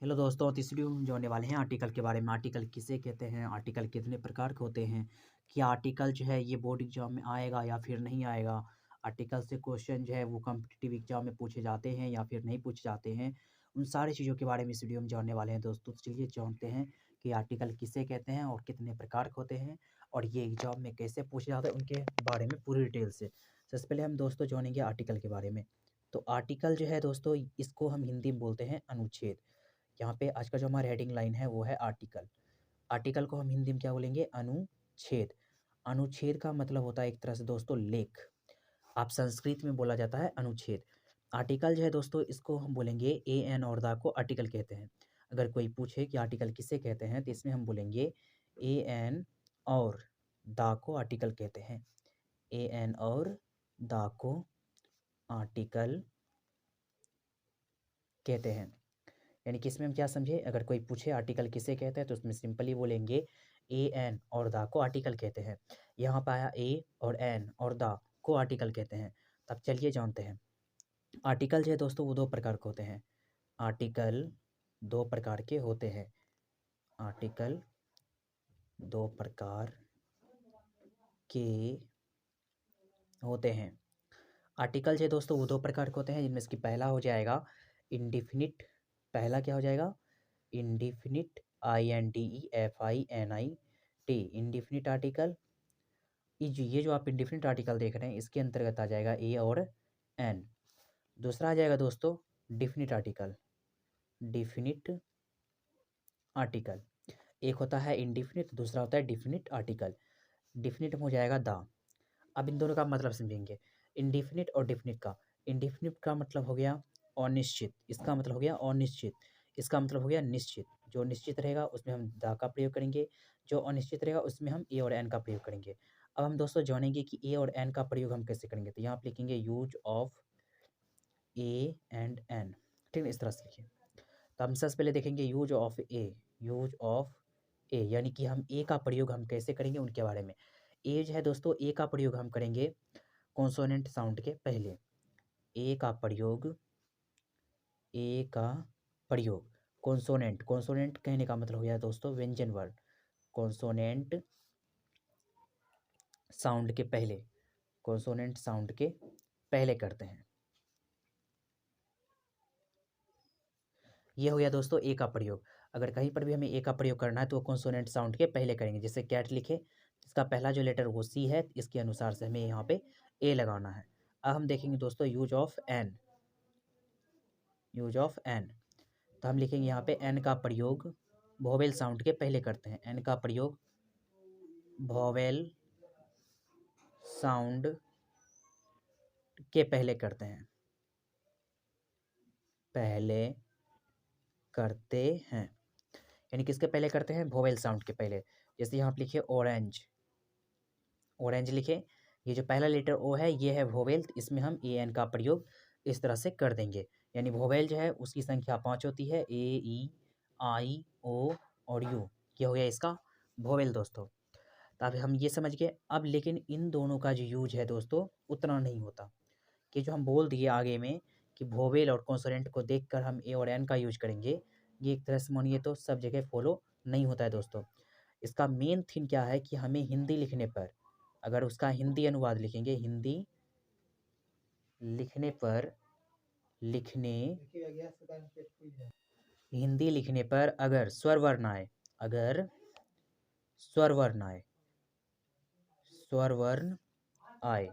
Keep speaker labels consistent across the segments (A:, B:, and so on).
A: Hello दोस्तों, तो इस वीडियो में हम जानने वाले हैं आर्टिकल के बारे में। आर्टिकल किसे कहते हैं, आर्टिकल कितने प्रकार के होते हैं, क्या आर्टिकल जो है ये बोर्ड एग्जाम में आएगा या फिर नहीं आएगा। आर्टिकल से क्वेश्चन जो है वो कॉम्पिटिटिव एग्जाम में पूछे जाते हैं या फिर नहीं पूछे जाते हैं। उन सारी चीज़ों के बारे में इस वीडियो में जानने वाले हैं दोस्तों। तो चलिए जानते हैं कि आर्टिकल किसे कहते हैं और कितने प्रकार के होते हैं और ये एग्जाम में कैसे पूछे जाते हैं उनके बारे में पूरी डिटेल से। सबसे पहले हम दोस्तों जानेंगे आर्टिकल के बारे में। तो आर्टिकल जो है दोस्तों, इसको हम हिंदी में बोलते हैं अनुच्छेद। यहाँ पे आज का जो हमारा हेडिंग लाइन है वो है आर्टिकल। आर्टिकल को हम हिंदी में क्या बोलेंगे? अनुच्छेद। अनुच्छेद का मतलब होता है एक तरह से दोस्तों लेख। आप संस्कृत में बोला जाता है अनुच्छेद। आर्टिकल जो है दोस्तों, इसको हम बोलेंगे ए एन और दा को आर्टिकल कहते हैं। अगर कोई पूछे कि आर्टिकल किसे कहते हैं तो इसमें हम बोलेंगे ए एन और दा को आर्टिकल कहते हैं। ए एन और दा को आर्टिकल कहते हैं। यानी कि इसमें हम क्या समझे, अगर कोई पूछे आर्टिकल किसे कहते हैं तो उसमें सिंपली बोलेंगे ए एन और दा को आर्टिकल कहते हैं। यहाँ पे आया ए और एन और दा को आर्टिकल कहते हैं। तब चलिए जानते हैं। आर्टिकल जो है दोस्तों वो दो प्रकार के होते हैं। आर्टिकल दो प्रकार के होते हैं। आर्टिकल दो प्रकार के होते हैं। आर्टिकल जो है दोस्तों वो दो प्रकार के होते हैं, जिनमें से पहला हो जाएगा इंडिफिनिट। पहला क्या हो जाएगा? Indefinite, INDEFINIT, indefinite article. ये जो आप इंडिफिनिट आर्टिकल देख रहे हैं इसके अंतर्गत आ जाएगा ए और एन। दूसरा आ जाएगा दोस्तों डिफिनिट आर्टिकल। डिफिनिट आर्टिकल एक होता है इंडिफिनिट, दूसरा होता है डिफिनिट आर्टिकल। डिफिनिट में हो जाएगा दा। अब इन दोनों का मतलब समझेंगे, इंडिफिनिट और डिफिनिट का। इंडिफिनिट का मतलब हो गया अनिश्चित, इसका मतलब हो गया अनिश्चित, इसका मतलब हो गया निश्चित। जो निश्चित रहेगा उसमें हम दा का प्रयोग करेंगे, जो अनिश्चित रहेगा उसमें हम ए और एन का प्रयोग करेंगे। अब हम दोस्तों जानेंगे कि ए और एन का प्रयोग हम कैसे करेंगे। तो यहाँ आप लिखेंगे use of a and an. ठीक है, इस तरह से लिखिए। तो हम सबसे पहले देखेंगे use of A. Use of A यानी कि हम ए का प्रयोग हम कैसे करेंगे उनके बारे में। ए जो है दोस्तों, ए का प्रयोग हम करेंगे कॉन्सोनेंट साउंड के पहले। ए का प्रयोग, ए का प्रयोग कॉन्सोनेंट। कॉन्सोनेंट कहने का मतलब हो गया दोस्तों व्यंजन वर्ण। कॉन्सोनेंट साउंड के पहले, कॉन्सोनेंट साउंड के पहले करते हैं। ये हो गया दोस्तों ए का प्रयोग। अगर कहीं पर भी हमें ए का प्रयोग करना है तो वो कॉन्सोनेंट साउंड के पहले करेंगे। जैसे कैट लिखे, इसका पहला जो लेटर वो सी है, इसके अनुसार से हमें यहाँ पे ए लगाना है। अब हम देखेंगे दोस्तों use of an. Use of an, तो हम लिखेंगे यहाँ पे एन का प्रयोग वोवेल साउंड के पहले करते हैं। एन का प्रयोग वोवेल साउंड के पहले करते हैं। पहले करते हैं यानी किसके पहले करते हैं? वोवेल साउंड के पहले। जैसे यहाँ पे लिखिए ऑरेंज। ऑरेंज लिखे, ये जो पहला लेटर ओ है ये है वोवेल, इसमें हम ए एन का प्रयोग इस तरह से कर देंगे। यानी वोवेल जो है उसकी संख्या 5 होती है, ए ई आई ओ और यू। ये हो गया इसका वोवेल दोस्तों। तो अब हम ये समझ गए। अब लेकिन इन दोनों का जो यूज है दोस्तों उतना नहीं होता, कि जो हम बोल दिए आगे में कि वोवेल और कॉन्सोनेंट को देखकर हम ए और एन का यूज करेंगे, ये एक तरह से मानिए तो सब जगह फॉलो नहीं होता है दोस्तों। इसका मेन थीम क्या है कि हमें हिंदी लिखने पर, अगर उसका हिंदी अनुवाद लिखेंगे, हिंदी लिखने पर, हिंदी लिखने पर अगर स्वर वर्ण आए, अगर स्वर वर्ण आए, स्वर वर्ण आए,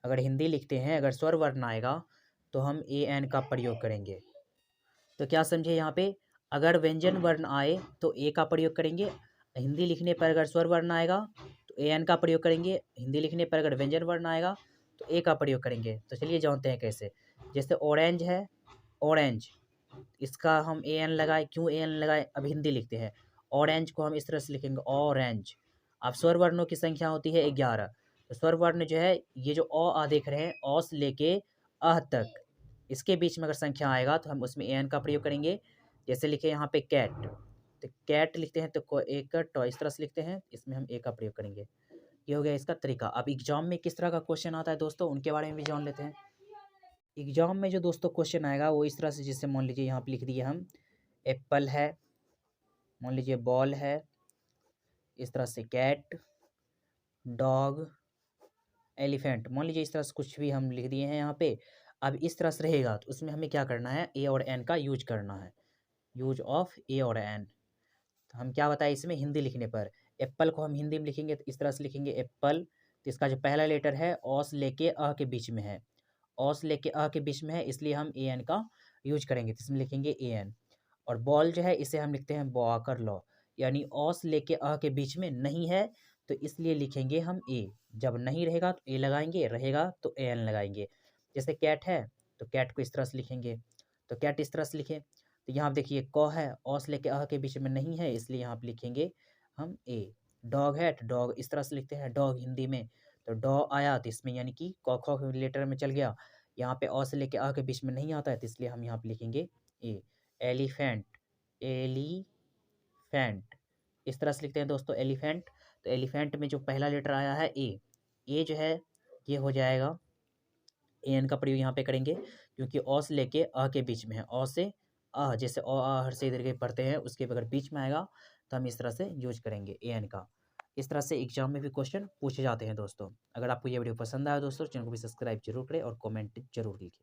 A: अगर हिंदी लिखते हैं अगर स्वर वर्ण आएगा तो हम ए एन का प्रयोग करेंगे। तो क्या समझे यहाँ पे, अगर व्यंजन वर्ण आए तो ए का प्रयोग करेंगे, हिंदी लिखने पर अगर स्वर वर्ण आएगा तो ए एन का प्रयोग करेंगे, हिंदी लिखने पर अगर व्यंजन वर्ण आएगा तो ए का प्रयोग करेंगे। तो चलिए जानते हैं कैसे। जैसे ऑरेंज है, ऑरेंज, इसका हम ए एन लगाए, क्यों ए एन लगाए? अब हिंदी लिखते हैं, ऑरेंज को हम इस तरह से लिखेंगे ऑरेंज। अब स्वर वर्णों की संख्या होती है 11। तो स्वर वर्ण जो है ये जो अ आ देख रहे हैं, अ से लेके अह तक, इसके बीच में अगर संख्या आएगा तो हम उसमें ए एन का प्रयोग करेंगे। जैसे लिखे यहाँ पे कैट, तो कैट लिखते हैं तो एक टॉय इस तरह से लिखते हैं, इसमें हम ए का प्रयोग करेंगे। ये हो गया इसका तरीका। अब एग्जाम में किस तरह का क्वेश्चन आता है दोस्तों उनके बारे में भी जान लेते हैं। एग्जाम में जो दोस्तों क्वेश्चन आएगा वो इस तरह से, जैसे मान लीजिए यहाँ पे लिख दिए हम एप्पल है, मान लीजिए बॉल है, इस तरह से कैट, डॉग, एलिफेंट, मान लीजिए इस तरह से कुछ भी हम लिख दिए हैं यहाँ पे। अब इस तरह से रहेगा तो उसमें हमें क्या करना है, ए और एन का यूज करना है, यूज ऑफ ए और एन। तो हम क्या बताए इसमें हिंदी लिखने पर, एप्पल को हम हिंदी में लिखेंगे तो इस तरह से लिखेंगे एप्पल, तो इसका जो पहला लेटर है औस लेके अ के बीच में है, औस लेके अ के बीच में है, इसलिए हम ए एन का यूज करेंगे, तो इसमें लिखेंगे ए एन। और बॉल जो है इसे हम लिखते हैं बॉकर लॉ, यानी औस लेके अ के बीच में नहीं है, तो इसलिए लिखेंगे हम ए। जब नहीं रहेगा तो ए लगाएंगे, रहेगा तो ए एन लगाएंगे। जैसे कैट है तो कैट को इस तरह से लिखेंगे, तो कैट इस तरह से लिखें, तो यहाँ आप देखिए क है, औस लेके अ के बीच में नहीं है, इसलिए यहाँ पे लिखेंगे हम ए। डॉग है तो डॉग इस तरह से लिखते हैं डॉग हिंदी में, तो डॉ आया तो इसमें यानी कि क ख लेटर में चल गया, यहाँ पे औ से लेके अ के बीच में नहीं आता है, तो इसलिए हम यहाँ पे लिखेंगे ए। एलिफेंट, एलीफेंट, इस तरह से लिखते हैं दोस्तों एलिफेंट, तो एलिफेंट में जो पहला लेटर आया है ए जो है ये हो जाएगा, ए एन का प्रयोग यहाँ पे करेंगे, क्योंकि औ से लेके अ के बीच में है, औ से अ, जैसे अ आ हर से दीर्घ पढ़ते हैं उसके अगर बीच में आएगा तो हम इस तरह से यूज करेंगे ए एन का। इस तरह से एग्जाम में भी क्वेश्चन पूछे जाते हैं दोस्तों। अगर आपको ये वीडियो पसंद आया दोस्तों, चैनल को भी सब्सक्राइब जरूर करें और कमेंट जरूर कीजिए।